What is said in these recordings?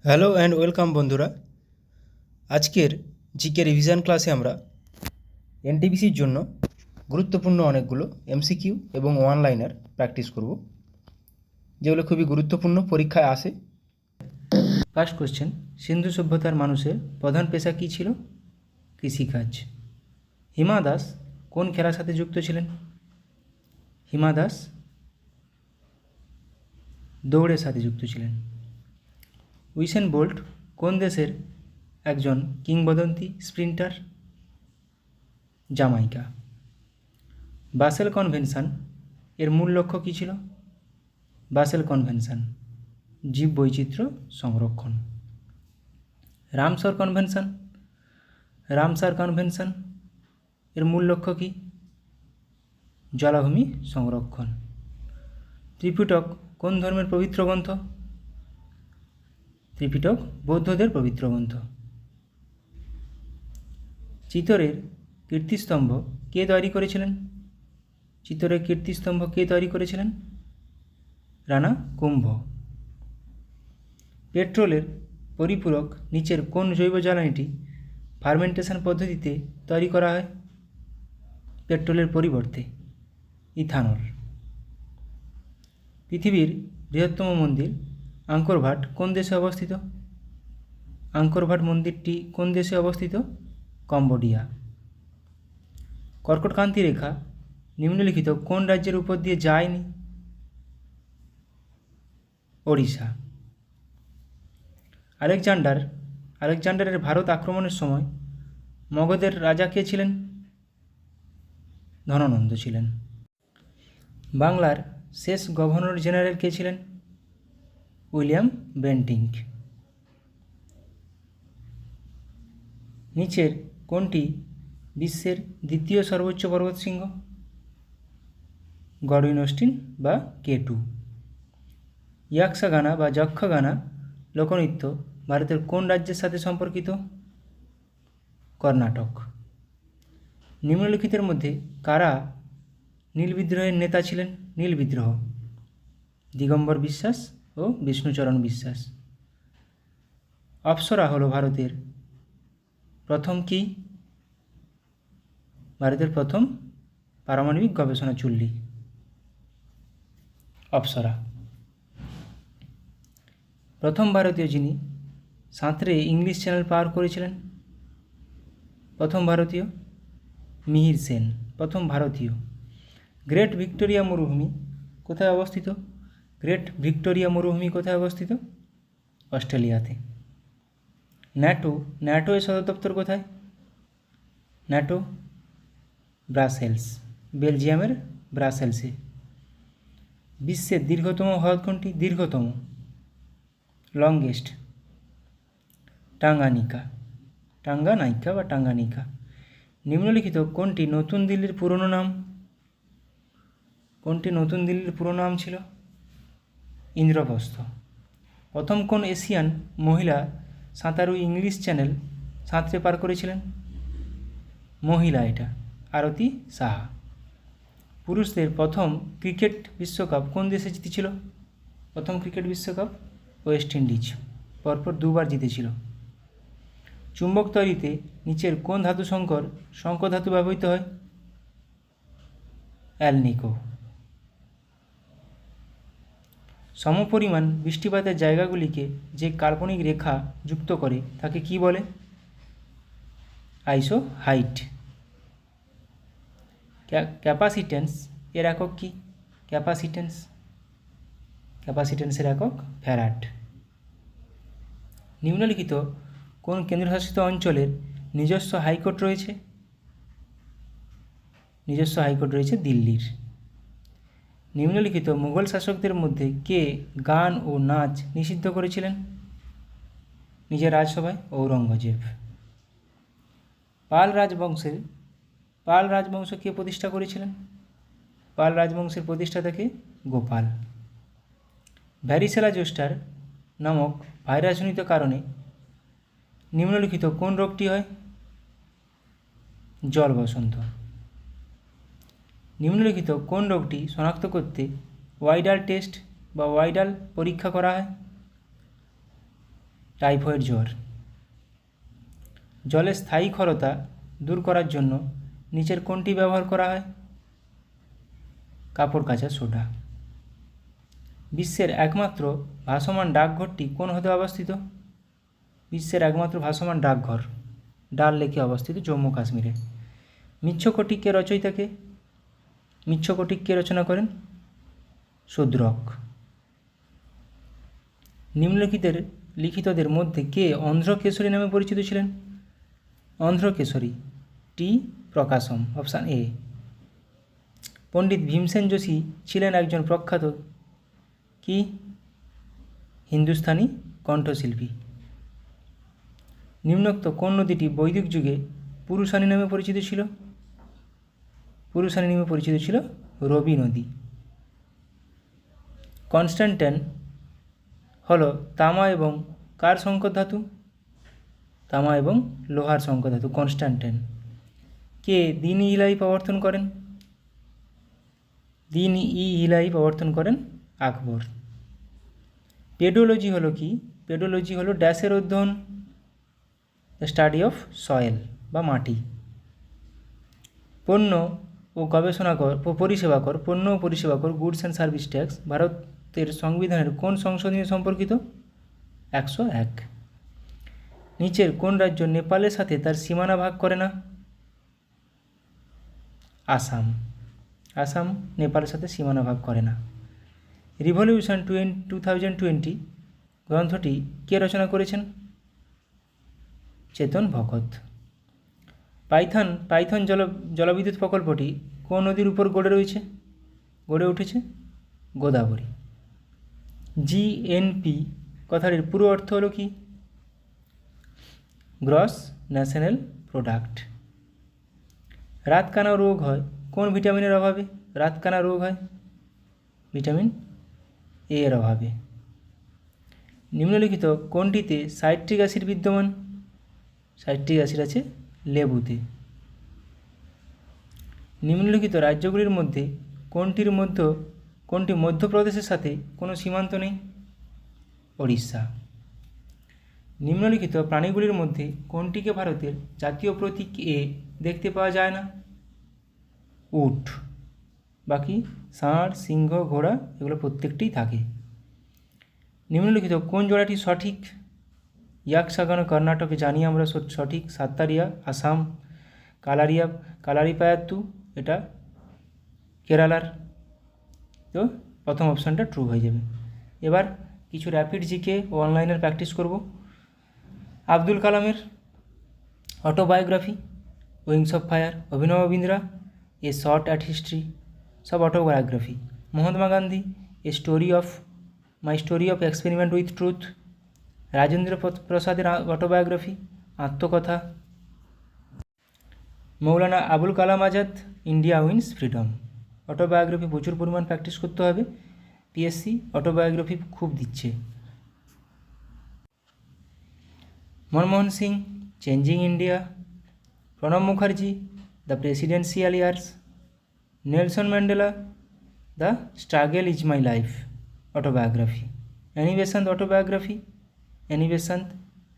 Hello and welcome বন্ধুরা। আজকের GK revision ক্লাসে আমরা এনটিপিসির জন্য গুরুত্বপূর্ণ অনেকগুলো এমসিকিউ এবং ওয়ান লাইনার প্র্যাকটিস করব, যেগুলো খুবই গুরুত্বপূর্ণ, পরীক্ষায় আসে। ফার্স্ট কোশ্চেন, সিন্ধু সভ্যতার মানুষের প্রধান পেশা কী ছিল? কৃষিকাজ। হিমা দাস কোন খেলার সাথে যুক্ত ছিলেন? হিমা দাস দৌড়ের সাথে যুক্ত ছিলেন। উইসেন বোল্ট কোন দেশের একজন কিংবদন্তি স্প্রিন্টার? জামাইকা। বাসেল কনভেনশন এর মূল লক্ষ্য কী ছিল? বাসেল কনভেনশন জীববৈচিত্র্য সংরক্ষণ। রামসার কনভেনশন এর মূল লক্ষ্য কী? জলাভূমি সংরক্ষণ। ত্রিপিটক কোন ধর্মের পবিত্র গ্রন্থ? ত্রিপিটক বৌদ্ধদের পবিত্র গ্রন্থ। চিতোরের কীর্তিস্তম্ভ কে তৈরি করেছিলেন? চিতোরের কীর্তিস্তম্ভ কে তৈরি করেছিলেন? রানা কুম্ভ। পেট্রোলের পরিপূরক নিচের কোন জৈব জ্বালানিটি ফার্মেন্টেশন পদ্ধতিতে তৈরি করা হয়? পেট্রোলের পরিবর্তে ইথানল। পৃথিবীর বৃহত্তম মন্দির আঙ্করভাট কোন দেশে অবস্থিত? আঙ্করভাট মন্দিরটি কোন দেশে অবস্থিত? কম্বোডিয়া। কর্কটক্রান্তি রেখা নিম্নলিখিত কোন রাজ্যের উপর দিয়ে যায়নি? ওড়িশা। আলেকজান্ডারের ভারত আক্রমণের সময় মগধের রাজা কে ছিলেন? ধননন্দ ছিলেন। বাংলার শেষ গভর্নর জেনারেল কে ছিলেন? William Bentinck. নিচের কোনটি বিশ্বের দ্বিতীয় সর্বোচ্চ পর্বতশৃঙ্গ? গডউইন অস্টিন বা K2। ইয়াক্ষগানা বা যক্ষগানা লোকনৃত্য ভারতের কোন রাজ্যের সাথে সম্পর্কিত? কর্ণাটক। নিম্নলিখিতের মধ্যে কারা নীল বিদ্রোহের নেতা ছিলেন? নীল বিদ্রোহ দিগম্বর বিশ্বাস ও বিষ্ণুচরণ বিশ্বাস। অপ্সরা হলো ভারতের প্রথম কি? ভারতের প্রথম পারমাণবিক গবেষণা চুল্লি অপ্সরা। প্রথম ভারতীয় যিনি সাঁতরে ইংলিশ চ্যানেল পার করেছিলেন? প্রথম ভারতীয় মিহির সেন। প্রথম ভারতীয়। গ্রেট ভিক্টোরিয়া মরুভূমি কোথায় অবস্থিত? গ্রেট ভিক্টোরিয়া মরুভূমি কোথায় অবস্থিত? অস্ট্রেলিয়াতে। ন্যাটো এর সদর দপ্তর কোথায়? ন্যাটো ব্রাসেলস, বেলজিয়ামের ব্রাসেলসে। বিশ্বের দীর্ঘতম হ্রদ কোনটি? দীর্ঘতম লংগেস্ট টাঙ্গানিকা। নিম্নলিখিত কোনটি নতুন দিল্লির পুরনো নাম? কোনটি নতুন দিল্লির পুরনো নাম ছিল? ইন্দ্রপ্রস্থ। প্রথম কোন এশিয়ান মহিলা সাঁতারু ইংলিশ চ্যানেল সাঁতরে পার করেছিলেন? মহিলা এটা আরতি সাহা। পুরুষদের প্রথম ক্রিকেট বিশ্বকাপ কোন দেশে জিতেছিল? প্রথম ক্রিকেট বিশ্বকাপ ওয়েস্ট ইন্ডিজ, পরপর দুবার জিতেছিল। চুম্বক তৈরিতে নিচের কোন ধাতু সংকর ধাতু ব্যবহৃত হয়? অ্যালনিকো। সমপরিমাণ বৃষ্টিপাতের জায়গাগুলিকে যে কাল্পনিক রেখা যুক্ত করে তাকে কি বলে? আইসোহাইট। ক্যাপাসিট্যান্স এর একক কি? ক্যাপাসিট্যান্সের একক ফ্যারাড। নিম্নলিখিত কোন কেন্দ্রশাসিত অঞ্চলের নিজস্ব হাইকোর্ট রয়েছে? নিজস্ব হাইকোর্ট রয়েছে দিল্লির। নিম্নলিখিত মুঘল শাসকদের মধ্যে কে গান ও নাচ নিষিদ্ধ করেছিলেন নিজের রাজসভায়? ঔরঙ্গজেব। পাল রাজবংশ কে প্রতিষ্ঠা করেছিলেন? পাল রাজবংশের প্রতিষ্ঠাতা কে? গোপাল। ভ্যারিসেলা জোস্টার নামক ভাইরাসজনিত কারণে নিম্নলিখিত কোন রোগটি হয়? জল বসন্ত। নিম্নলিখিত কোন রোগটি শনাক্ত করতে ওয়াইডাল টেস্ট বা ওয়াইডাল পরীক্ষা করা হয়? টাইফয়েড জ্বর। জলের স্থায়ী ক্ষরতা দূর করার জন্য নিচের কোনটি ব্যবহার করা হয়? কাপড় কাচা সোডা। বিশ্বের একমাত্র ভাসমান ডাকঘরটি কোন হ্রদে অবস্থিত? বিশ্বের একমাত্র ভাসমান ডাকঘর ডাল লেকে অবস্থিত, জম্মু কাশ্মীরে। মৃচ্ছকটিক কে রচয়িতা কে? মৃচ্ছকটিক কে রচনা করেন? শূদ্রক। নিম্নলিখিতের লিখিতদের মধ্যে কে অন্ধ্রকেশরী নামে পরিচিত ছিলেন? অন্ধ্রকেশরী টি প্রকাশম, অপশান এ। পণ্ডিত ভীমসেন যোশী ছিলেন একজন প্রখ্যাত কি হিন্দুস্তানি কণ্ঠশিল্পী। নিম্নোক্ত কোন নদীটি বৈদিক যুগে পুরুষানী নামে পরিচিত ছিল? পুরুষানী নামে পরিচিত ছিল রবি নদী। কনস্ট্যান্টাইন হল তামা এবং কার সংকর ধাতু? তামা এবং লোহার সংকর ধাতু কনস্ট্যান্টাইন। কে দিন-ই ইলাহি প্রবর্তন করেন? দিন-ই ইলাহি প্রবর্তন করেন আকবর। পেডোলজি হলো কি? পেডোলজি হলো ড্যাশের অধ্যয়ন, দ্য স্টাডি অফ সয়েল বা মাটি। পণ্য ও গবেষণা কর পরিষেবা কর, পণ্য ও পরিষেবা কর, গুডস অ্যান্ড সার্ভিস ট্যাক্স ভারতের সংবিধানের কোন সংশোধনী সম্পর্কিত? 101। নিচের কোন রাজ্য নেপালের সাথে তার সীমানা ভাগ করে না? আসাম। আসাম নেপালের সাথে সীমানা ভাগ করে না। রিভলিউশন 2020 গ্রন্থটি কে রচনা করেছেন? চেতন ভগত। পাইথন জলবিদ্যুৎ প্রকল্পটি কোন নদীর উপর গড়ে উঠেছে? গোদাবরী। জিএনপি কথাটির পুরো অর্থ হলো কি? Gross national product. রাতকানা রোগ হয় কোন ভিটামিনের অভাবে? রাতকানা রোগ হয় ভিটামিন এ এর অভাবে। নিম্নলিখিত কোনটিতে সাইট্রিক অ্যাসিড বিদ্যমান? সাইট্রিক অ্যাসিড আছে লেবুতে। নিম্নলিখিত রাজ্যগুলির মধ্যে কোনটি মধ্যপ্রদেশের সাথে কোনো সীমান্ত নেই? ওড়িশা। নিম্নলিখিত প্রাণীগুলির মধ্যে কোনটিকে ভারতের জাতীয় প্রতীক এ দেখতে পাওয়া যায় না? উট। বাকি ষাঁড়, সিংহ, ঘোড়া এগুলো প্রত্যেকটিই থাকে। নিম্নলিখিত কোন জোড়াটি সঠিক? ইয়াকশাগানো কর্ণাটকে জানি আমরা সঠিক, সাত্তারিয়া আসাম, কালারিপায়াত্তু এটা কেরালার। তো প্রথম অপশানটা ট্রু হয়ে যাবে। এবার কিছু র্যাপিড জিকে ও অনলাইনের প্র্যাকটিস করব। আব্দুল কালামের autobiography, wings of fire, Abhinav Bindra, a short at history, সব autobiography. Mahatma Gandhi, my story of experiment with truth. Rajendra প্রসাদের অটোবায়োগ্রাফি, আত্মকথা। Maulana Abul Kalam Azad, India wins freedom. Autobiography প্রচুর পরিমাণ প্র্যাকটিস করতে হবে, পিএসসি অটোবায়োগ্রাফি খুব দিচ্ছে। Manmohan Singh, changing India. Pranab Mukherjee, the presidential years. Nelson Mandela, the struggle is my life autobiography. Annie Besant autobiography, Annie Besant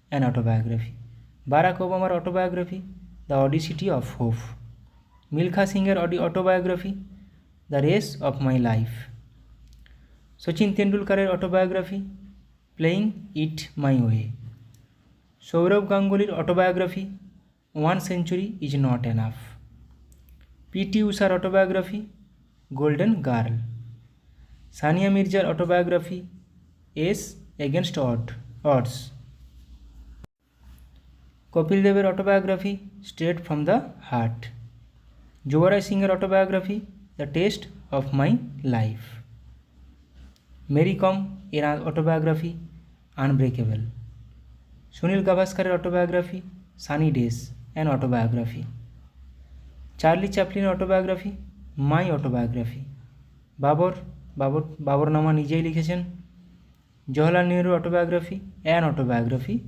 an autobiography. Barack ওবামার autobiography, the audacity of hope. Milkha সিংয়ের autobiography, the race of my life. Sachin তেন্ডুলকারের autobiography, playing it my way. Sourav গাঙ্গুলির autobiography, 1 century is not enough. PT উষার autobiography, golden girl. Sania মির্জার autobiography, ace against odds. Kapil দেবের autobiography, straight from the heart. Yuvraj সিংয়ের autobiography, the test of my life. Mary Kom এর autobiography, unbreakable. Sunil গাভাস্কারের autobiography, sunny days an autobiography. Charlie চ্যাপলিনের autobiography, my autobiography. Baburnama নিজেই লিখেছেন। জওহরলাল নেহরুর autobiography, an autobiography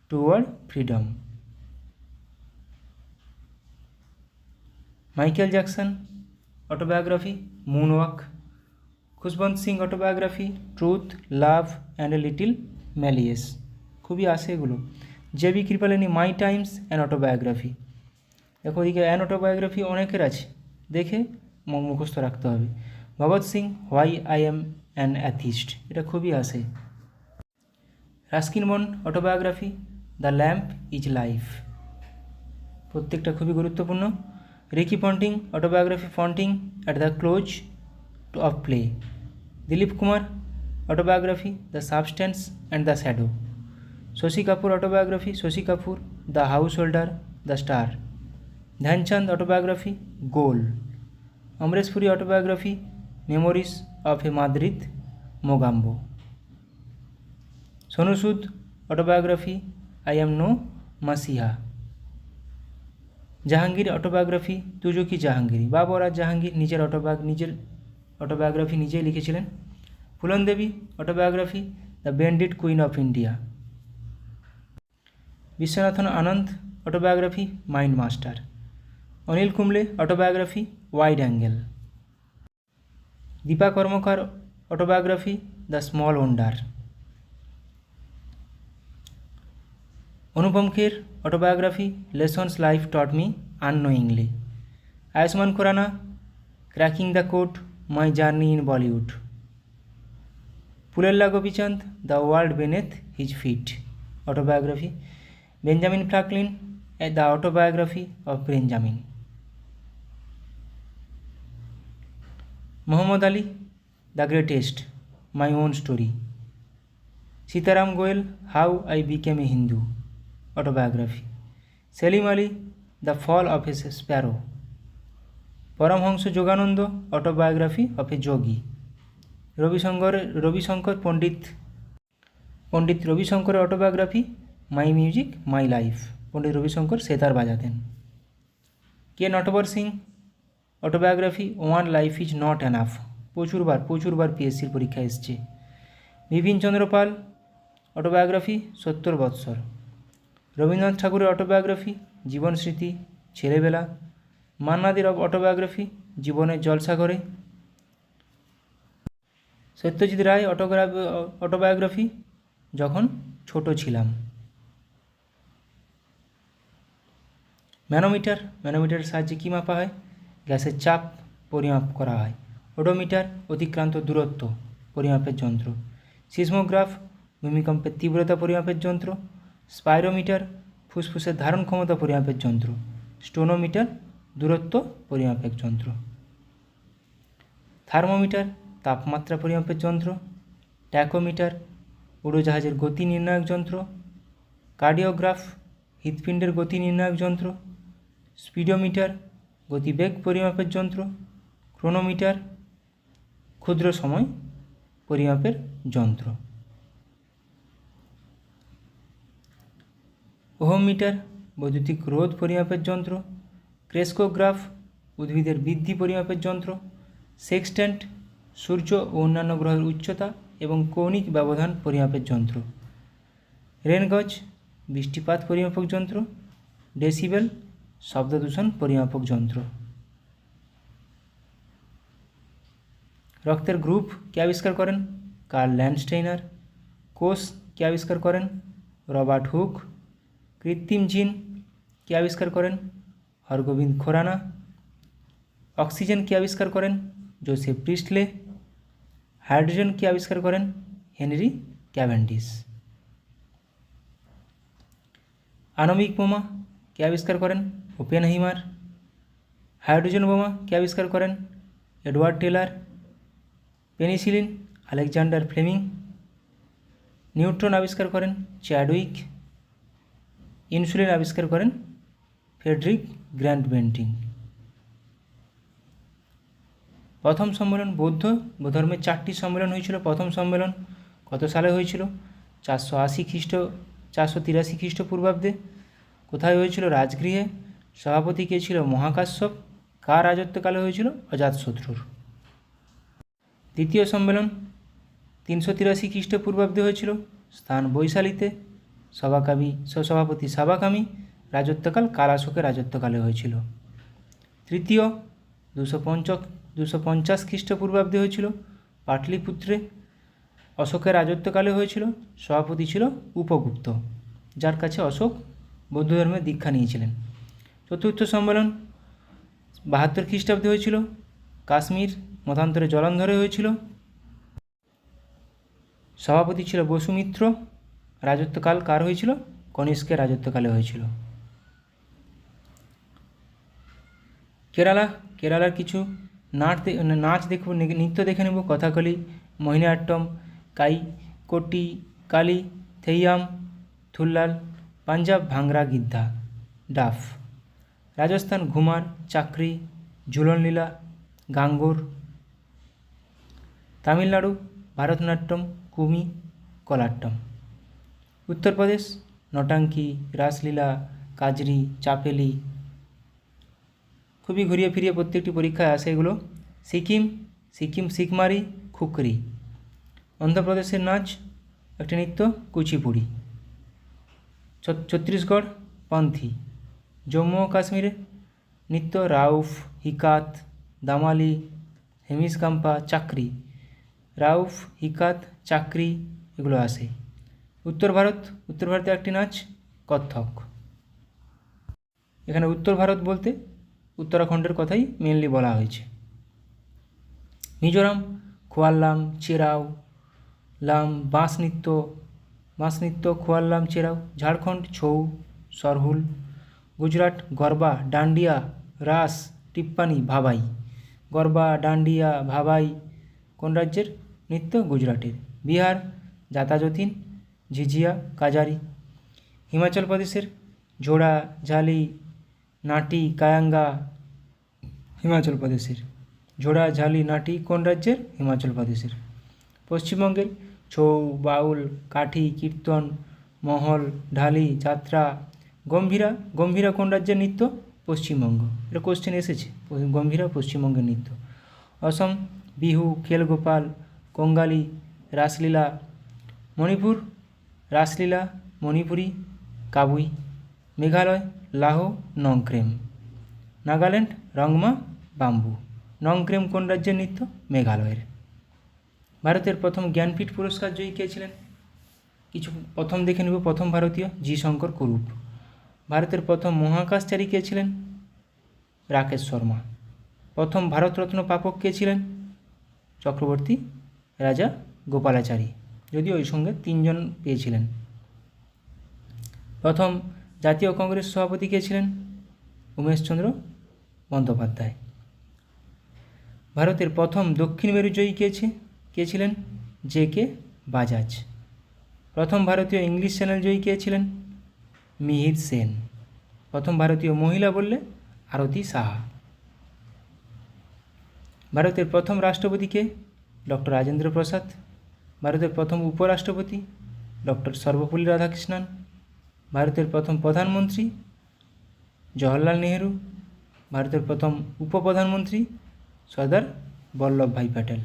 toward freedom. Michael Jackson autobiography, moonwalk. Khushwant Singh autobiography, truth, love and a little malice. খুবই আসে এগুলো। J B. Kripalani my times an autobiography. দেখো ওইদিকে অ্যান অটোবায়োগ্রাফি অনেকের আছে, দেখে মুখস্থ রাখতে হবে। Bhagat Singh why I am an atheist, এটা খুবই আসে। Ruskin Bond autobiography the lamp is life, প্রত্যেকটা খুবই গুরুত্বপূর্ণ। Ricky Ponting autobiography Ponting at the close of play. Dilip Kumar autobiography the substance and the shadow. Shashi Kapoor autobiography Shashi Kapoor the householder the star. Dhyanchand autobiography goal. Amresh Puri autobiography memories of a Madrid Mogambo. Sonu Sood autobiography I am no messiah. Jahangir autobiography তুজো কি জাহাঙ্গীরি। বাবর জাহাঙ্গীর নিজের autobiography নিজেই লিখেছিলেন। Phoolan Devi autobiography the bandit queen of India. Viswanathan Anand autobiography mind master. Anil Kumble autobiography wide angle. Dipa Karmakar autobiography the small wonder. Anupam Kher autobiography lessons life taught me unknowingly. Ayushmann Khurrana cracking the code my journey in Bollywood. Pullela Gopichand the world beneath his feet autobiography. Benjamin Franklin the autobiography of Benjamin. Muhammad Ali the greatest my own story. Sitaram Goel how I became a Hindu autobiography. Salim Ali the fall of a sparrow. Paramahansa Yogananda autobiography of a yogi. Ravi Shankar Pandit রবিশঙ্করের autobiography my music my life. Pandit Ravi Shankar sitar বাজাতেন। K Natwar Singh autobiography one life is not enough, প্রচুরবার পিএসসির পরীক্ষা এসছে। Bipin Chandra Pal autobiography 70 বৎসর। রবীন্দ্রনাথ ঠাকুরের autobiography জীবন স্মৃতি ছেলেবেলা। মান্না দের অটোবায়োগ্রাফি জীবনের জলসাঘরে। সত্যজিৎ রায় অটোবায়োগ্রাফি যখন ছোট ছিলাম। ম্যানোমিটারের সাহায্যে কী মাপা হয়? গ্যাসের চাপ পরিমাপ করা হয়। ওডোমিটার অতিক্রান্ত দূরত্ব পরিমাপের যন্ত্র। সিসমোগ্রাফ ভূমিকম্পের তীব্রতা পরিমাপের যন্ত্র। স্পাইরোমিটার ফুসফুসের ধারণ ক্ষমতা পরিমাপের যন্ত্র। স্টোনোমিটার দূরত্ব পরিমাপের যন্ত্র। থার্মোমিটার তাপমাত্রা পরিমাপের যন্ত্র। ট্যাকোমিটার উড়োজাহাজের গতি নির্ণায়ক যন্ত্র। কার্ডিওগ্রাফ হৃৎপিণ্ডের গতি নির্ণায়ক যন্ত্র। স্পিডোমিটার গতিবেগ পরিমাপের যন্ত্র। ক্রোনোমিটার ক্ষুদ্র সময় পরিমাপের যন্ত্র। ওহমমিটার বৈদ্যুতিক রোধ পরিমাপের যন্ত্র। ক্রেস্কোগ্রাফ উদ্ভিদের বৃদ্ধি পরিমাপের যন্ত্র। সেক্সট্যান্ট সূর্য ও অন্যান্য গ্রহের উচ্চতা এবং কৌণিক ব্যবধান পরিমাপের যন্ত্র। রেনগজ বৃষ্টিপাত পরিমাপক যন্ত্র। ডেসিবেল শব্দদূষণ পরিমাপক যন্ত্র। রক্তের গ্রুপ কে আবিষ্কার করেন? Karl Landsteiner. কোষ কে আবিষ্কার করেন? Robert Hooke. কৃত্রিম জিন কে আবিষ্কার করেন? হরগোবিন্দ খোরানা। অক্সিজেন কে আবিষ্কার করেন? জোসেফ প্রিস্টলে। হাইড্রোজেন কে আবিষ্কার করেন? Henry Cavendish. আণবিক বোমা কে আবিষ্কার করেন? ওপেনহাইমার। হাইড্রোজেন বোমা কে আবিষ্কার করেন? Edward Teller. Penicillin Alexander Fleming. Neutron আবিষ্কার করেন চ্যাডউইক। ইনসুলিন আবিষ্কার করেন ফ্রেডরিক গ্র্যান্ট বেন্টিং। প্রথম সম্মেলন বৌদ্ধ ধর্মের 4টি সম্মেলন হয়েছিল। প্রথম সম্মেলন কত সালে হয়েছিল? 483 খ্রিস্টপূর্বাব্দে। কোথায় হয়েছিল? রাজগৃহে। সভাপতি কে ছিল? মহাকাশ্যপ। কার রাজত্বকালে হয়েছিল? অজাতশত্রুর। দ্বিতীয় সম্মেলন 383 খ্রিস্টপূর্বাব্দে হয়েছিল। স্থান বৈশালীতে। সভাপতি সাবাকামী। রাজত্বকাল কালাশোকের রাজত্বকালে হয়েছিল। তৃতীয় 250 খ্রিস্টপূর্বাব্দে হয়েছিল পাটলিপুত্রে। অশোকের রাজত্বকালে হয়েছিল। সভাপতি ছিল উপগুপ্ত, যার কাছে অশোক বৌদ্ধ ধর্মের দীক্ষা নিয়েছিলেন। চতুর্থ সম্মেলন 72 খ্রিস্টাব্দে হয়েছিল। কাশ্মীর মতান্তরে জলান্ধরে হয়েছিল। সভাপতি ছিল বসুমিত্র। রাজত্বকাল কার হয়েছিল? কনিষ্কের রাজত্বকালে হয়েছিল। কেরালার কিছু নাচ দেখব, নৃত্য দেখে নেব। কথাকলি, মোহিনীআট্টম, কাইকোটি কালি, থেইয়াম, থুল্লাল। পাঞ্জাব ভাংরা গিদ্ধা, ডাফ। রাজস্থান ঘুমার, চাকরি, ঝুলন লীলা, গাঙ্গোর। তামিলনাড়ু ভারতনাট্যম, কুমি, কলাট্টম। উত্তরপ্রদেশ নটাঙ্কি, রাসলীলা, কাজরি, চাপেলি। খুবই ঘুরিয়ে ফিরিয়ে প্রত্যেকটি পরীক্ষায় আসে এগুলো। সিকিম শিখমারি, খুকরি। অন্ধ্রপ্রদেশের নাচ একটি নৃত্য কুচিপুড়ি। ছত্তিশগড় পন্থী। জম্মু ও কাশ্মীরে নৃত্য রাউফ, হিকাত, দামালি, হেমিসকাম্পা, চাকরি। রাউফ, হিকাত, চাকরি এগুলো আসে। উত্তর ভারতে একটি নাচ কত্থক। এখানে উত্তর ভারত বলতে উত্তরাখণ্ডের কথাই মেনলি বলা হয়েছে। মিজোরাম খোয়াল্লাম, চেরাও, লাম, বাঁশ নৃত্য খোয়াল্লাম, চেরাও। ঝাড়খণ্ড ছৌ, সরহুল। গুজরাট গরবা, ডান্ডিয়া, রাস, টিপ্পানি, ভাবাই। গরবা, ডান্ডিয়া, ভাবাই কোন রাজ্যের নৃত্য? গুজরাটের। বিহার জাতা যতীন, ঝিঝিয়া, কাজারি। হিমাচল প্রদেশের ঝোড়া, ঝালি, নাটি, কায়াঙ্গা হিমাচল প্রদেশের। ঝোড়া, ঝালি, নাটি কোন রাজ্যের? হিমাচল প্রদেশের। পশ্চিমবঙ্গের ছৌ, বাউল, কাঠি, কীর্তন, মহল, ঢালি, যাত্রা। গম্ভীরা কোন রাজ্যের নৃত্য? পশ্চিমবঙ্গ। এটা কোশ্চেন এসেছে, গম্ভীরা পশ্চিমবঙ্গের নৃত্য। অসম বিহু, খেলগোপাল, কঙ্গালি, রাসলীলা। মণিপুর রাসলীলা, মণিপুরি, কাবুই। মেঘালয় লাহো, নংক্রেম। নাগাল্যান্ড রংমা, বাম্বু। নংক্রেম কোন রাজ্যের নৃত্য? মেঘালয়ের। ভারতের প্রথম জ্ঞানপীঠ পুরস্কার জয়ী কে ছিলেন? কিছু প্রথম দেখে নেব। প্রথম ভারতীয় জি শঙ্কর কুরুপ। ভারতের প্রথম মহাকাশচারী কে ছিলেন? রাকেশ শর্মা। প্রথম ভারতরত্ন প্রাপক কে ছিলেন? চক্রবর্তী রাজা গোপালাচারী, যদিও ওই সঙ্গে 3 জন পেয়েছিলেন। প্রথম জাতীয় কংগ্রেস সভাপতি কে ছিলেন? উমেশচন্দ্র বন্দ্যোপাধ্যায়। ভারতের প্রথম দক্ষিণ মেরু জয়ী কে ছিলেন? জে.কে. বাজাজ। প্রথম ভারতীয় ইংলিশ চ্যানেল জয়ী কে ছিলেন? মিহির সেন। প্রথম ভারতীয় মহিলা বললে আরতি সাহা। ভারতের প্রথম রাষ্ট্রপতি কে? ডক্টর রাজেন্দ্র প্রসাদ। ভারতের প্রথম উপরাষ্ট্রপতি ডক্টর সর্বপল্লী রাধাকৃষ্ণন। ভারতের প্রথম প্রধানমন্ত্রী জওহরলাল নেহেরু। ভারতের প্রথম উপপ্রধানমন্ত্রী সর্দার বল্লভভাই প্যাটেল।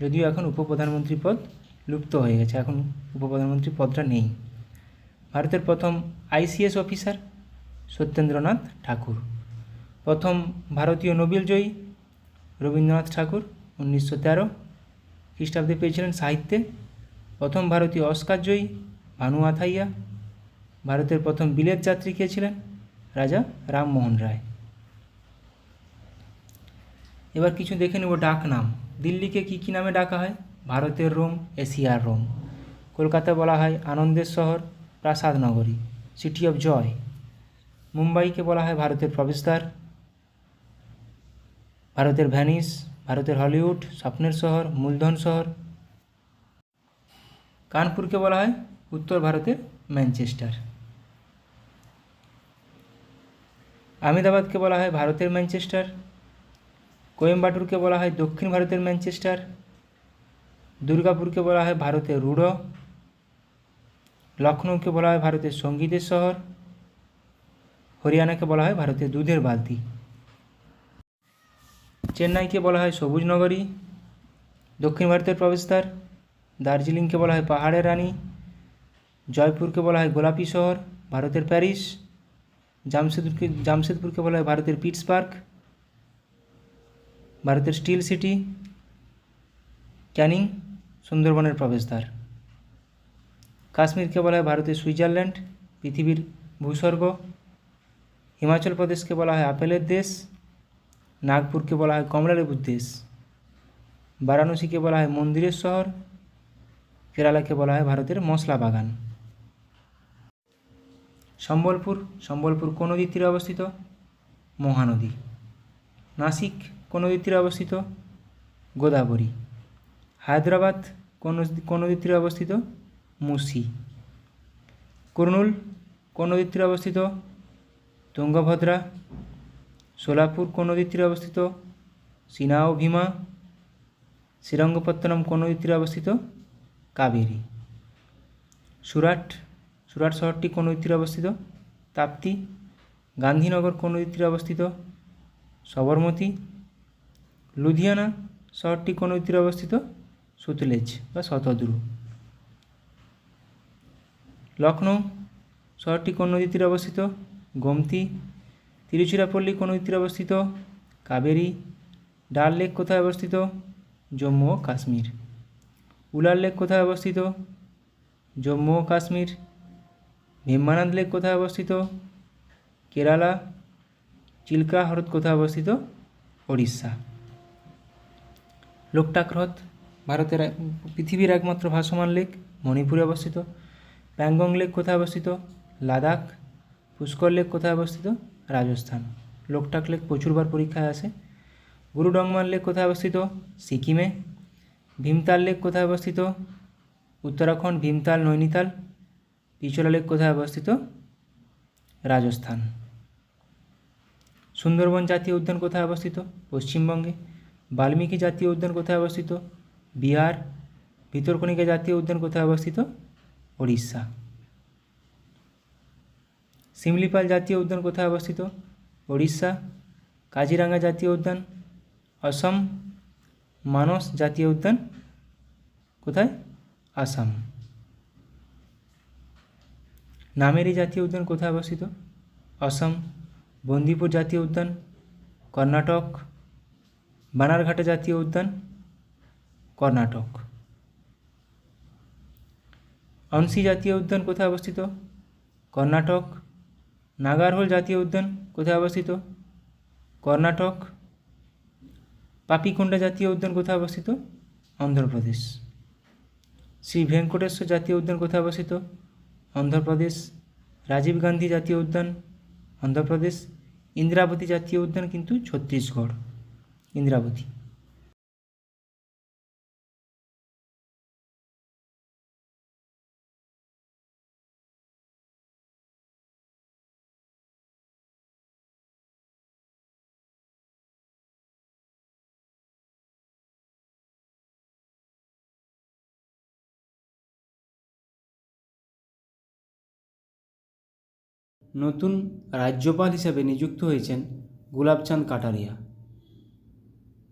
যদিও এখন উপপ্রধানমন্ত্রী পদ লুপ্ত হয়ে গেছে, এখন উপপ্রধানমন্ত্রী পদটা নেই। ভারতের প্রথম আইসিএস অফিসার সত্যেন্দ্রনাথ ঠাকুর। প্রথম ভারতীয় নোবেল জয়ী রবীন্দ্রনাথ ঠাকুর 1913 খ্রিস্টাব্দে পেয়েছিলেন সাহিত্যে। প্রথম ভারতীয় অস্কার জয়ী ভানু আথাইয়া। ভারতের প্রথম বিলেত যাত্রী কে ছিলেন? রাজা রামমোহন রায়। এবার কিছু দেখে নেব ডাক নাম। দিল্লিকে কী নামে ডাকা হয়? ভারতের রোম, এশিয়ার রোম। কলকাতা বলা হয় আনন্দের শহর, প্রাসাদ নগরী, সিটি অফ জয়। মুম্বাইকে বলা হয় ভারতের প্রবেশদ্বার, ভারতের ভ্যানিস, ভারতের হলিউড, স্বপ্নের শহর, মূলধন শহর। কানপুরকে বলা হয় উত্তর ভারতের ম্যানচেস্টার। আহমেদাবাদকে বলা হয় ভারতের ম্যানচেস্টার। কোয়েম্বাটুরকে বলা হয় দক্ষিণ ভারতের ম্যানচেস্টার। দুর্গাপুরকে বলা হয় ভারতের রুড়ো। লখনৌকে বলা হয় ভারতের সঙ্গীতের শহর। হরিয়ানাকে বলা হয় ভারতের দুধের বালতি। চেন্নাইকে বলা হয় সবুজ নগরী, দক্ষিণ ভারতের প্রবেশদ্বার। দার্জিলিংকে বলা হয় পাহাড়ের রানী। জয়পুরকে বলা হয় গোলাপি শহর, ভারতের প্যারিস। জামশেদপুরকে বলা হয় ভারতের পিটসবার্গ, ভারতের স্টিল সিটি। ক্যানিং সুন্দরবনের প্রবেশদ্বার। কাশ্মীরকে বলা হয় ভারতের সুইজারল্যান্ড, পৃথিবীর ভূস্বর্গ। হিমাচল প্রদেশকে বলা হয় আপেলের দেশ। নাগপুরকে বলা হয় কমলালেবুর দেশ। বারাণসীকে বলা হয় মন্দিরের শহর। কেরালাকে বলা হয় ভারতের মশলা বাগান। সম্বলপুর কোন নদীর তীরে অবস্থিত? মহানদী। নাসিক কোন নদীর তীরে অবস্থিত? গোদাবরী। হায়দ্রাবাদ কোন নদীর তীরে অবস্থিত? মুসি। কুর্নুল কোন নদীর তীরে অবস্থিত? তুঙ্গভদ্রা। সোলাপুর কোন নদীর তীরে অবস্থিত? সিনা ও ভীমা। শ্রীরঙ্গপত্তনম কোন নদীর তীরে অবস্থিত? কাবেরী। সুরাট শহরটি কোন নদীর তীরে অবস্থিত? তাপ্তি। গান্ধীনগর কোন নদীর তীরে অবস্থিত? সবরমতী। লুধিয়ানা শহরটি কোন নদীর তীরে অবস্থিত? সুতলেজ বা শতদ্রু। লখনৌ শহরটি কোন নদীর তীরে অবস্থিত? গোমতী। তিরুচিরাপল্লী কোন নদীর তীরে অবস্থিত? কাবেরী। ডাল লেক কোথায় অবস্থিত? জম্মু ও কাশ্মীর। উলার লেক কোথায় অবস্থিত? জম্মু ও কাশ্মীর। ভীমানাদ লেক কোথায় অবস্থিত? কেরালা। চিল্কা হ্রদ কোথায় অবস্থিত? ওড়িশা। লোকটাক হ্রদ পৃথিবীর একমাত্র ভাসমান লেক, মণিপুরে অবস্থিত। প্যাংগং লেক কোথায় অবস্থিত? লাদাখ। পুষ্কর লেক কোথায় অবস্থিত? রাজস্থান। লোকটাক লেক প্রচুরবার পরীক্ষায় আসে। গুরুডংমান লেক কোথায় অবস্থিত? সিকিমে। ভীমতাল লেক কোথায় অবস্থিত? উত্তরাখণ্ড। ভীমতাল, নৈনিতাল। পিছলা লেক কোথায় অবস্থিত? রাজস্থান। সুন্দরবন জাতীয় উদ্যান কোথায় অবস্থিত? পশ্চিমবঙ্গে। বাল্মীকি জাতীয় উদ্যান কোথায় অবস্থিত? বিহার। ভিতরকণিকা জাতীয় উদ্যান কোথায় অবস্থিত? ওড়িশা। শিমলিপাল জাতীয় উদ্যান কোথায় অবস্থিত? ওড়িশা। কাজিরাঙ্গা জাতীয় উদ্যান অসম। মানস জাতীয় উদ্যান কোথায়? আসাম। নামেরি জাতীয় উদ্যান কোথায় অবস্থিত? অসম। বন্দিপুর জাতীয় উদ্যান কর্ণাটক। বানারঘাটা জাতীয় উদ্যান কর্ণাটক। অংশী জাতীয় উদ্যান কোথায় অবস্থিত? কর্ণাটক। নাগারহোল জাতীয় উদ্যান কোথায় অবস্থিত? কর্ণাটক। পাপিকোন্ডা জাতীয় উদ্যান কোথায় অবস্থিত? অন্ধ্রপ্রদেশ। শ্রী ভেঙ্কটেশ্বর জাতীয় উদ্যান কোথায় অবস্থিত? অন্ধ্রপ্রদেশ। রাজীব গান্ধী জাতীয় উদ্যান অন্ধ্রপ্রদেশ। ইন্দ্রাবতী জাতীয় উদ্যান কিন্তু ছত্তিশগড়। ইন্দ্রাবতী। নতুন রাজ্যপাল হিসেবে নিযুক্ত হয়েছেন গুলাবচাঁদ কাটারিয়া।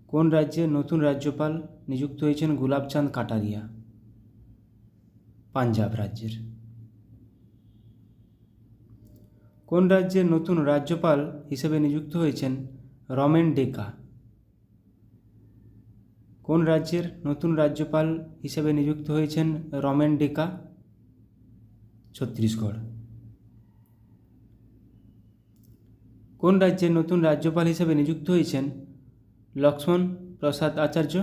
কোন রাজ্যের নতুন রাজ্যপাল নিযুক্ত হয়েছেন গুলাবচাঁদ কাটারিয়া? পাঞ্জাব রাজ্যের। কোন রাজ্যের নতুন রাজ্যপাল হিসেবে নিযুক্ত হয়েছেন রমেন ডেকা? কোন রাজ্যের নতুন রাজ্যপাল হিসেবে নিযুক্ত হয়েছেন রমেন ডেকা? ছত্তিশগড়। কোন রাজ্যের নতুন রাজ্যপাল হিসেবে নিযুক্ত হয়েছেন লক্ষ্মণ প্রসাদ আচার্য?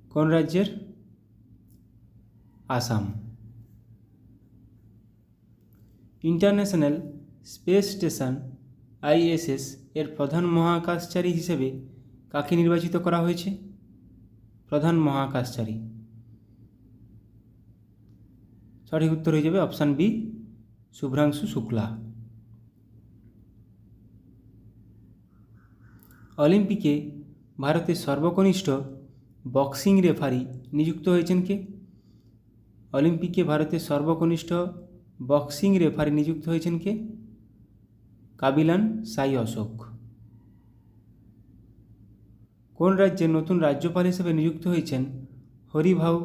কোন রাজ্যের? Assam. International space station ISS এর প্রধান মহাকাশচারী হিসেবে কাকে নির্বাচিত করা হয়েছে? প্রধান মহাকাশচারী। সঠিক উত্তর হয়ে যাবে অপশান বি, শুভ্রাংশু শুক্লা। অলিম্পিকে ভারতের সর্বকনিষ্ঠ বক্সিং রেফারি নিযুক্ত হয়েছেন কে? অলিম্পিকে ভারতের সর্বকনিষ্ঠ বক্সিং রেফারি নিযুক্ত হয়েছেন কে? কাবিলান সাই অশোক। কোন রাজ্যের নতুন রাজ্যপাল হিসেবে নিযুক্ত হয়েছেন হরিভাউ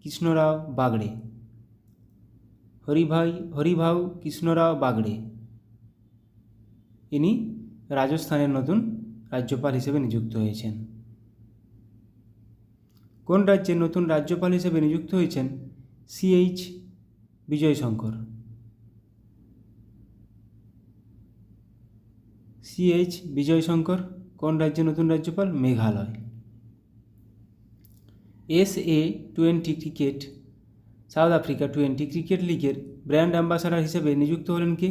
কৃষ্ণরাও বাগড়ে? হরিভাউ কৃষ্ণরাও বাগড়ে ইনি রাজস্থানের নতুন রাজ্যপাল হিসেবে নিযুক্ত হয়েছেন। কোন রাজ্যের নতুন রাজ্যপাল হিসেবে নিযুক্ত হয়েছেন CH বিজয়শঙ্কর? CH বিজয়শঙ্কর কোন রাজ্যের নতুন রাজ্যপাল? Meghalaya. SA-20 cricket south Africa 20 cricket লিগের ব্র্যান্ড অ্যাম্বাসাডার হিসেবে নিযুক্ত হলেন কে?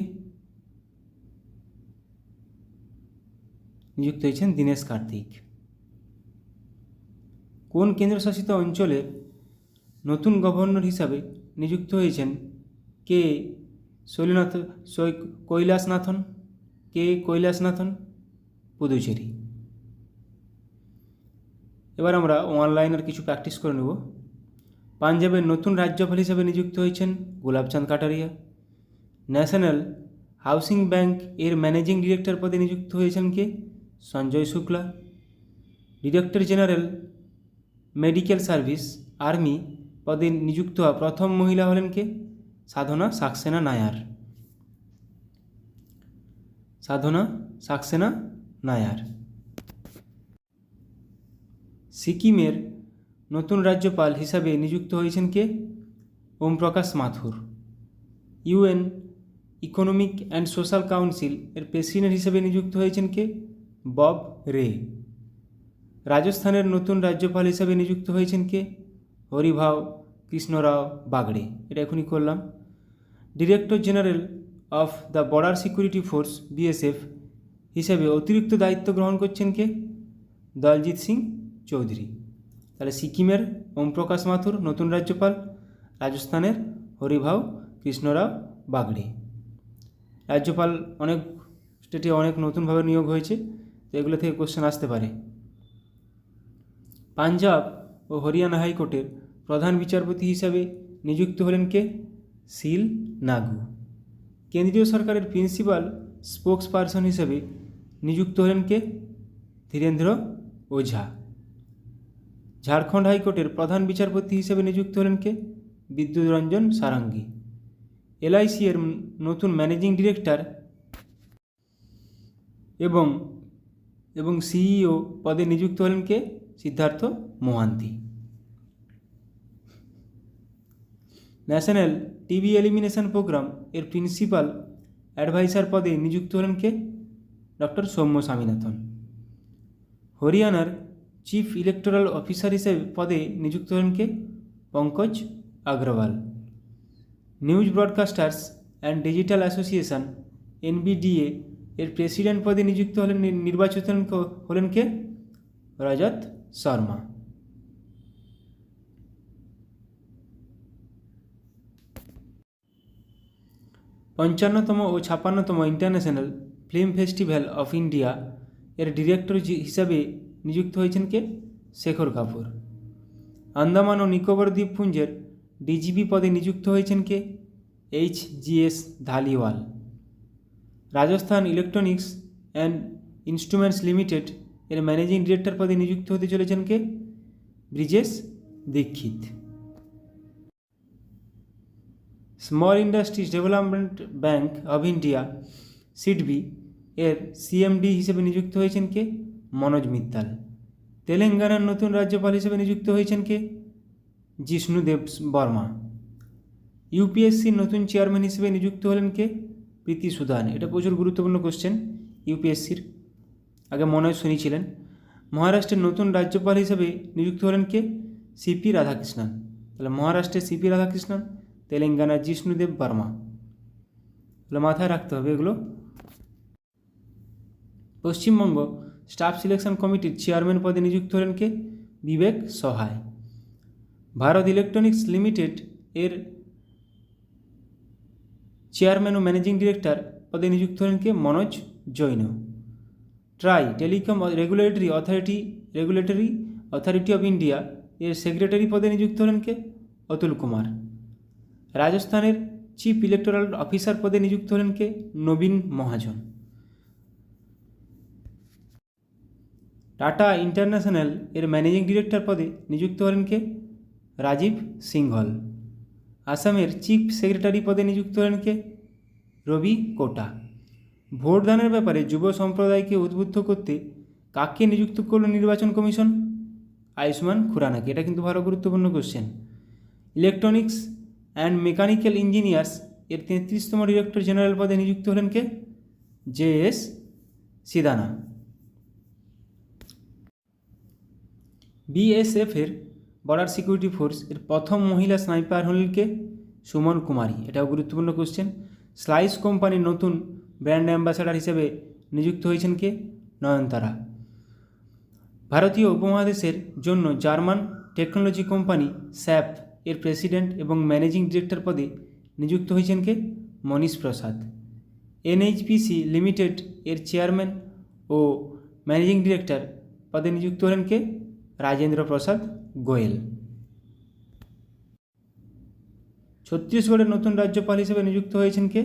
নিযুক্ত হয়েছেন দীনেশ কার্তিক। কোন কেন্দ্রশাসিত অঞ্চলের নতুন গভর্নর হিসাবে নিযুক্ত হয়েছেন কে কৈলাসনাথন? পুদুচেরি। এবার আমরা অনলাইনের কিছু প্র্যাকটিস করে নেব। পাঞ্জাবের নতুন রাজ্যপাল হিসেবে নিযুক্ত হয়েছেন Gulabchand Kataria. National housing bank এর ম্যানেজিং ডিরেক্টর পদে নিযুক্ত হয়েছেন কে? Sanjay Shukla. Director general medical service army পদে নিযুক্ত হওয়া প্রথম মহিলা হলেন কে? সাধনা সাক্সেনা নায়ার। সিকিমের নতুন রাজ্যপাল হিসাবে নিযুক্ত হয়েছেন কে? ওম প্রকাশ মাথুর। UN economic and social council এর প্রেসিডেন্ট হিসেবে নিযুক্ত হয়েছেন কে? বব রে। রাজস্থানের নতুন রাজ্যপাল হিসেবে নিযুক্ত হয়েছেন কে? হরিভাও কৃষ্ণরাও বাগড়ে। এটা এখনই করলাম। Director general of the border security force BSF হিসেবে অতিরিক্ত দায়িত্ব গ্রহণ করছেন কে? দলজিৎ সিং চৌধুরী। তাহলে সিকিমের ওম প্রকাশ মাথুর নতুন রাজ্যপাল, রাজস্থানের হরিভাও কৃষ্ণরাও বাগড়ে। রাজ্যপাল অনেক স্টেটে অনেক নতুনভাবে নিয়োগ হয়েছে, তো এগুলো থেকে কোশ্চেন আসতে পারে। পাঞ্জাব ও হরিয়ানা হাইকোর্টের প্রধান বিচারপতি হিসাবে নিযুক্ত হলেন কে? সিল নাগু। কেন্দ্রীয় সরকারের প্রিন্সিপাল স্পোক্স পারসন হিসেবে নিযুক্ত হলেন কে? ধীরেন্দ্র ওঝা। ঝাড়খণ্ড হাইকোর্টের প্রধান বিচারপতি হিসেবে নিযুক্ত হলেন কে? বিদ্যুৎ রঞ্জন সারাঙ্গী। LIC এর নতুন ম্যানেজিং ডিরেক্টর এবং CEO পদে নিযুক্ত হলেন কে? Siddhartha Mohanty. National TB elimination programme এর প্রিন্সিপাল অ্যাডভাইসার পদে নিযুক্ত হলেন কে? ডক্টর সৌম্য স্বামীনাথন। হরিয়ানার চিফ ইলেকটোরাল অফিসার হিসেবে পদে নিযুক্ত হলেন কে? Pankaj Agarwal. News broadcasters and digital association NBDA এর প্রেসিডেন্ট পদে নিযুক্ত নির্বাচিত হলেন কে? রজত শর্মা। 55তম ও 56তম international film festival of India এর ডিরেক্টর হিসাবে নিযুক্ত হয়েছেন কে? শেখর কাপুর। আন্দামান ও নিকোবর দ্বীপপুঞ্জের DGP পদে নিযুক্ত হয়েছেন কে? HGS Dhaliwal. Rajasthan electronics and instruments limited এর ম্যানেজিং ডিরেক্টর পদে নিযুক্ত হতে চলেছেন কে? Brijesh Dixit. Small industries development bank of India SIDBI এর CMD হিসেবে নিযুক্ত হয়েছেন কে? মনোজ মিত্তাল। তেলেঙ্গানার নতুন রাজ্যপাল হিসেবে নিযুক্ত হয়েছেন কে? জিষ্ণু দেব বর্মা। UPSCর নতুন চেয়ারম্যান হিসেবে নিযুক্ত হলেন কে? প্রীতি সুদান। এটা প্রচুর গুরুত্বপূর্ণ কোশ্চেন UPSCর, আগে মনোজ শুনিয়েছিলেন। মহারাষ্ট্রের নতুন রাজ্যপাল হিসেবে নিযুক্ত হলেন কে? CP রাধাকৃষ্ণন। তাহলে মহারাষ্ট্রের CP রাধাকৃষ্ণন, তেলেঙ্গানার জিষ্ণুদেব বর্মা। তাহলে মাথায় রাখতে হবে এগুলো। পশ্চিমবঙ্গ স্টাফ সিলেকশন কমিটির চেয়ারম্যান পদে নিযুক্ত হলেন কে? বিবেক সহায়। ভারত ইলেকট্রনিক্স লিমিটেড এর চেয়ারম্যান ও ম্যানেজিং ডিরেক্টর পদে নিযুক্ত হলেন কে? Manoj Jain. TRAI telecom regulatory authority of India এর সেক্রেটারি পদে নিযুক্ত হলেন কে? অতুল কুমার। রাজস্থানের চিফ ইলেকটোরাল অফিসার পদে নিযুক্ত হলেন কে? নবীন মহাজন। টাটা ইন্টারন্যাশনাল এর ম্যানেজিং ডিরেক্টর পদে নিযুক্ত হলেন কে? রাজীব সিংঘল। আসামের চিফ সেক্রেটারি পদে নিযুক্ত হলেন কে? রবি কোটা। ভোটদানের ব্যাপারে যুব সম্প্রদায়কে উদ্বুদ্ধ করতে কাকে নিযুক্ত করল নির্বাচন কমিশন? আয়ুষ্মান খুরানাকে। এটা কিন্তু ভালো গুরুত্বপূর্ণ question. Electronics and mechanical engineers এর 33তম ডিরেক্টর জেনারেল পদে নিযুক্ত হলেন কে? JS সিদানা। BSF এর বর্ডার সিকিউরিটি ফোর্স এর প্রথম মহিলা স্নাইপার হলেন কে? সুমন কুমারী। এটাও গুরুত্বপূর্ণ কোশ্চেন। স্লাইস কোম্পানির নতুন ব্র্যান্ড অ্যাম্বাসাডার হিসেবে নিযুক্ত হয়েছেন কে? নয়নতারা। ভারতীয় উপমহাদেশের জন্য জার্মান টেকনোলজি কোম্পানি স্যাপ এর প্রেসিডেন্ট এবং ম্যানেজিং ডিরেক্টর পদে নিযুক্ত হয়েছেন কে? মনীশ প্রসাদ। NHPC লিমিটেড এর চেয়ারম্যান ও ম্যানেজিং ডিরেক্টর পদে নিযুক্ত হলেন কে? রাজেন্দ্র প্রসাদ গোয়েল। ছত্তিশগড়ের নতুন রাজ্যপাল হিসেবে নিযুক্ত হয়েছেন কে?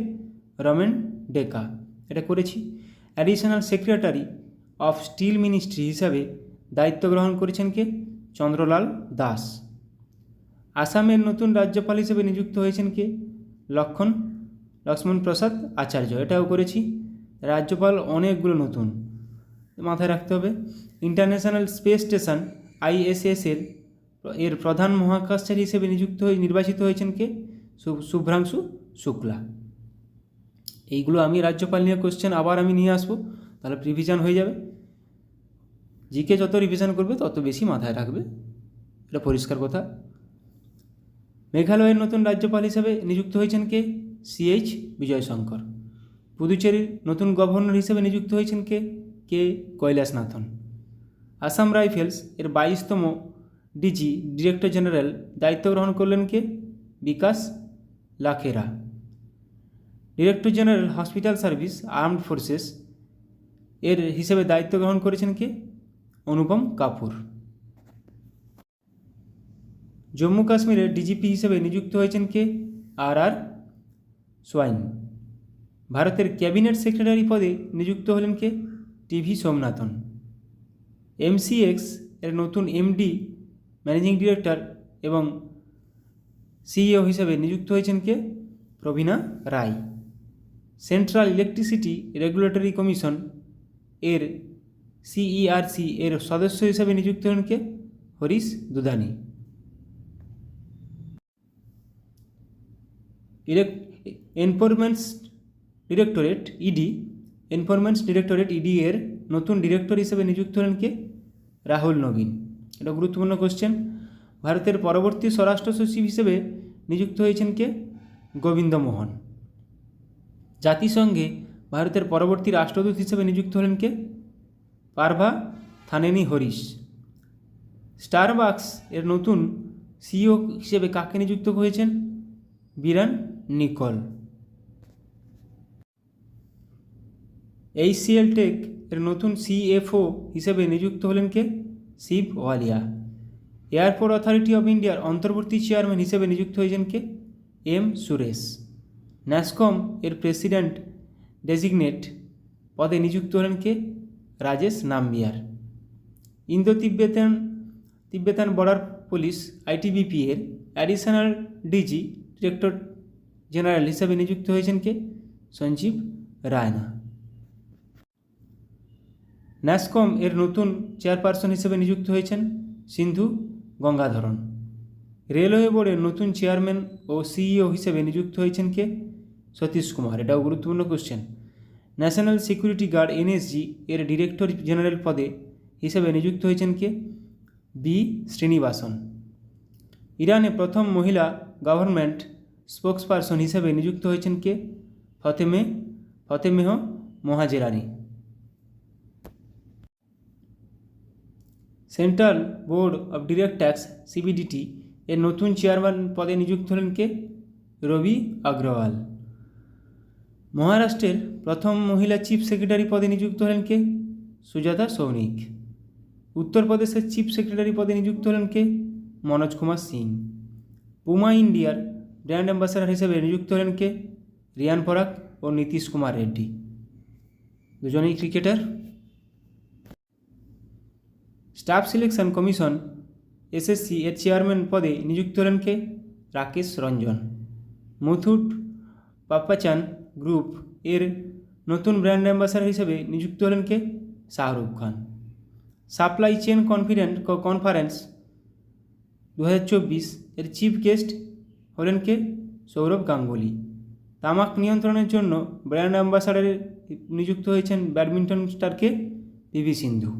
রমেন ডেকা। এটা করেছি। Additional secretary of steel ministry হিসাবে দায়িত্ব গ্রহণ করেছেন কে? চন্দ্রলাল দাস। আসামের নতুন রাজ্যপাল হিসেবে নিযুক্ত হয়েছেন কে? লক্ষ্মণ প্রসাদ আচার্য। এটাও করেছি। রাজ্যপাল অনেকগুলো নতুন মাথায় রাখতে হবে। ইন্টারন্যাশনাল স্পেস স্টেশন ISS এর প্রধান মহাকাশচারী হিসেবে নির্বাচিত হয়েছেন কে? শুভ্রাংশু শুক্লা। এইগুলো আমি রাজ্যপাল নিয়ে কোশ্চেন আবার আমি নিয়ে আসবো, তাহলে রিভিশন হয়ে যাবে। জিকে যত রিভিশন করবে তত বেশি মাথায় রাখবে, এটা পরিষ্কার কথা। মেঘালয়ের নতুন রাজ্যপাল হিসেবে নিযুক্ত হয়েছেন কে? CH বিজয়শঙ্কর। পুদুচেরির নতুন গভর্নর হিসেবে নিযুক্ত হয়েছেন কে? কৈলাসনাথন। আসাম রাইফেলস এর 22তম ডিজি ডিরেক্টর জেনারেল দায়িত্ব গ্রহণ করলেন কে? Vikas Lakhera. Director general hospital service armed forces এর হিসেবে দায়িত্ব গ্রহণ করেছেন কে? অনুপম কাপুর। জম্মু কাশ্মীরের ডিজিপি হিসেবে নিযুক্ত হয়েছেন কে? RR swine. ভারতের ক্যাবিনেট সেক্রেটারি পদে নিযুক্ত হলেন কে? TV সোমনাথন। MCX এর নতুন MD ম্যানেজিং ডিরেক্টর এবং CEO হিসেবে নিযুক্ত হয়েছেন কে? প্রবীণা রায়। সেন্ট্রাল ইলেকট্রিসিটি রেগুলেটরি কমিশন এর CERC এর সদস্য হিসেবে নিযুক্ত হলেন কে? হরিশ দুধানি। এনফোর্সমেন্ট ডিরেক্টরেট ED এর নতুন ডিরেক্টর হিসেবে নিযুক্ত হলেন কে? রাহুল নবীন। এটা গুরুত্বপূর্ণ কোশ্চেন। ভারতের পরবর্তী স্বরাষ্ট্র সচিব হিসেবে নিযুক্ত হয়েছেন কে? গোবিন্দ মোহন। জাতিসংঘে ভারতের পরবর্তী রাষ্ট্রদূত হিসেবে নিযুক্ত হলেন কে? পার্ভা থানেনি হরিশ। স্টারবাকস এর নতুন CEO হিসেবে কাকে নিযুক্ত হয়েছেন? বিরান নিকল। HCL টেক এর নতুন CFO হিসেবে নিযুক্ত হলেন কে? শিব ওয়ালিয়া। এয়ারপোর্ট অথরিটি অফ ইন্ডিয়ার অন্তর্বর্তী চেয়ারম্যান হিসেবে নিযুক্ত হয়েছেন কে? M সুরেশ। ন্যাসকম এর প্রেসিডেন্ট ডেজিগনেট পদে নিযুক্ত হলেন কে? Rajesh Nambiar. Indo Tibetan border police ITBP এর অ্যাডিশনাল ডিজি ডিরেক্টর জেনারেল হিসেবে নিযুক্ত হয়েছেন কে? সঞ্জীব রায়না। ন্যাসকম এর নতুন চেয়ারপারসন হিসেবে নিযুক্ত হয়েছেন সিন্ধু গঙ্গাধরন। রেলওয়ে বোর্ডের নতুন চেয়ারম্যান ও CEO হিসেবে নিযুক্ত হয়েছেন কে? সতীশ কুমার। এটাও গুরুত্বপূর্ণ question. National security guard NSG এর ডিরেক্টর জেনারেল পদে হিসেবে নিযুক্ত হয়েছেন কে? B শ্রীনিবাসন। ইরানে প্রথম মহিলা গভর্নমেন্ট স্পোকসপারসন হিসেবে নিযুক্ত হয়েছেন কে? Fatemeh Mohajerani. Central board of direct tax CBDT এর নতুন চেয়ারম্যান পদে নিযুক্ত হলেন কে? রবি আগ্রওয়াল। মহারাষ্ট্রের প্রথম মহিলা চিফ সেক্রেটারি পদে নিযুক্ত হলেন কে? সুজাতা সৌনিক। উত্তরপ্রদেশের চিফ সেক্রেটারি পদে নিযুক্ত হলেন কে? মনোজ কুমার সিং। পুমা ইন্ডিয়ার ব্র্যান্ড অ্যাম্বাসাডার হিসেবে নিযুক্ত হলেন কে? রিয়ান পরাগ ও নীতিশ কুমার রেড্ডি। দুজনেই cricketer. Staff selection commission SSC এর চেয়ারম্যান পদে নিযুক্ত হলেন কে? রাকেশ রঞ্জন। মুথুট পাপ্পাচান গ্রুপ এর নতুন ব্র্যান্ড অ্যাম্বাসাডার হিসেবে নিযুক্ত হলেন কে? Shahrukh Khan. Supply chain conference 2024 এর চিফ গেস্ট হলেন কে? সৌরভ গাঙ্গুলি। তামাক নিয়ন্ত্রণের জন্য ব্র্যান্ড অ্যাম্বাসাডারে নিযুক্ত হয়েছেন ব্যাডমিন্টন স্টারকে? পিভি সিন্ধু।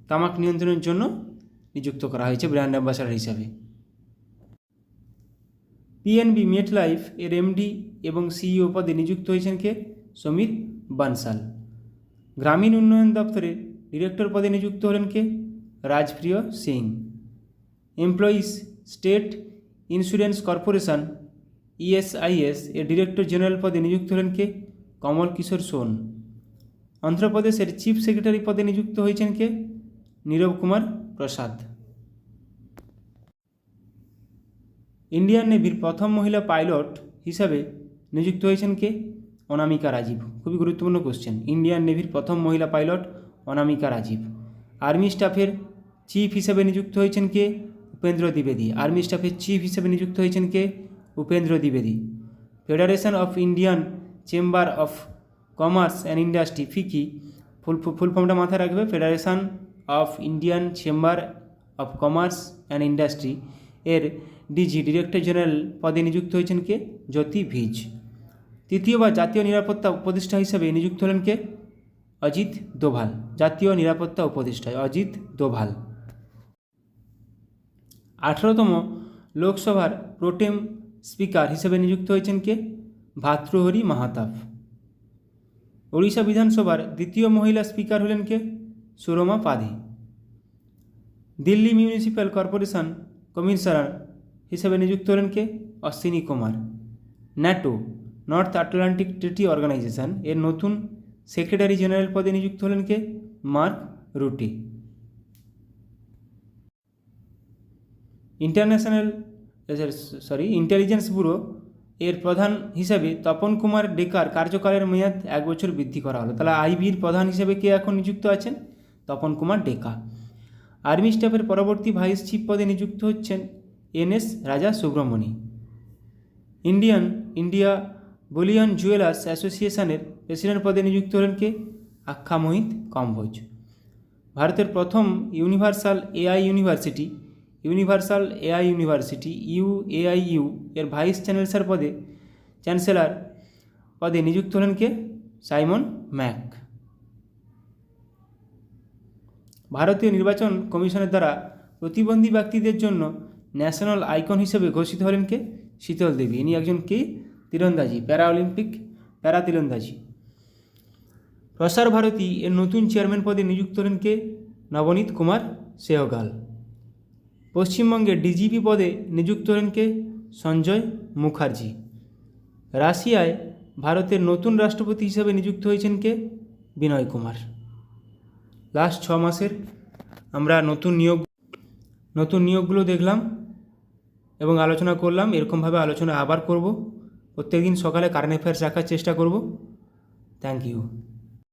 তামাক নিয়ন্ত্রণের জন্য নিযুক্ত করা হয়েছে ব্র্যান্ড অ্যাম্বাসাডার হিসাবে। পিএনবি মেটলাইফ এর এমডি এবং সিইও পদে নিযুক্ত হয়েছেন কে? সমীর বানসাল। গ্রামীণ উন্নয়ন দপ্তরে ডিরেক্টর পদে নিযুক্ত হলেন কে? Rajpriya Singh. Employees state insurance corporation ESIS এর ডিরেক্টর জেনারেল পদে নিযুক্ত হলেন কে? কমল কিশোর সোন। অন্ধ্রপ্রদেশের চিফ সেক্রেটারি পদে নিযুক্ত হয়েছেন কে? নীরব কুমার প্রসাদ। ইন্ডিয়ান নেভির প্রথম মহিলা পাইলট হিসাবে নিযুক্ত হয়েছেন কে? অনামিকা রাজীব। খুবই গুরুত্বপূর্ণ কোশ্চেন। ইন্ডিয়ান নেভির প্রথম মহিলা পাইলট অনামিকা রাজীব। আর্মি স্টাফের চিফ হিসেবে নিযুক্ত হয়েছেন কে? উপেন্দ্র দ্বিবেদী। আর্মি স্টাফের চিফ হিসেবে নিযুক্ত হয়েছেন কে? উপেন্দ্র দ্বিবেদী। Federation of Indian chamber of commerce and industry, FICCI full ফর্মটা মাথায় রাখবে। Federation of Indian chamber of commerce and industry এর ডিজি ডিরেক্টর জেনারেল পদে নিযুক্ত হয়েছেন কে? জ্যোতি ভিজ। তৃতীয়বার জাতীয় নিরাপত্তা উপদেষ্টা হিসেবে নিযুক্ত হলেন কে? অজিত দোভাল। জাতীয় নিরাপত্তা উপদেষ্টায় অজিত দোভাল। 18তম লোকসভার প্রোটেম স্পিকার হিসেবে নিযুক্ত হয়েছেন কে? ভাতৃহরি মাহাতাব। ওড়িশা বিধানসভার দ্বিতীয় মহিলা স্পিকার হলেন কে? Surma Padhi. Delhi municipal corporation commissioner হিসেবে নিযুক্ত হলেন কে? Ashwini Kumar. NATO north Atlantic treaty organisation এর নতুন সেক্রেটারি জেনারেল পদে নিযুক্ত হলেন কে? Mark Rutte. ইন্টেলিজেন্স ব্যুরো এর প্রধান হিসেবে তপন কুমার ডেকার কার্যকালের মেয়াদ 1 বছর বৃদ্ধি করা হলো। তাহলে আইবির প্রধান হিসেবে কে এখন নিযুক্ত আছেন? তপন কুমার ডেকা। আর্মি স্টাফের পরবর্তী ভাইস চিফ পদে নিযুক্ত হচ্ছেন এনএস রাজা সুব্রমণি। ইন্ডিয়া বুলিয়ন জুয়েলার্স অ্যাসোসিয়েশনের প্রেসিডেন্ট পদে নিযুক্ত হলেন কে? আখ্যা মোহিত কম্বোজ। ভারতের প্রথম ইউনিভার্সাল এআই ইউনিভার্সিটি ইউএআইইউ এর ভাইস চ্যান্সেলর পদে নিযুক্ত হলেন কে? Simon Mac. ভারতীয় নির্বাচন কমিশনের দ্বারা প্রতিবন্ধী ব্যক্তিদের জন্য ন্যাশনাল আইকন হিসেবে ঘোষিত হলেন কে? শীতল দেবী। ইনি একজন কি? তীরন্দাজি, প্যারা তীরন্দাজি। প্রসার ভারতী এর নতুন চেয়ারম্যান পদে নিযুক্ত হলেন কে? নবনীত কুমার সেহগাল। পশ্চিমবঙ্গের ডিজিপি পদে নিযুক্ত হলেন কে? সঞ্জয় মুখার্জি। রাশিয়ায় ভারতের নতুন রাষ্ট্রপতি হিসেবে নিযুক্ত হয়েছেন কে? বিনয় কুমার। লাস্ট 6 মাসের আমরা নতুন নিয়োগগুলো দেখলাম এবং আলোচনা করলাম। এরকমভাবে আলোচনা আবার করব। প্রত্যেকদিন সকালে কারেন্ট অ্যাফেয়ার্স রাখার চেষ্টা করব। Thank you.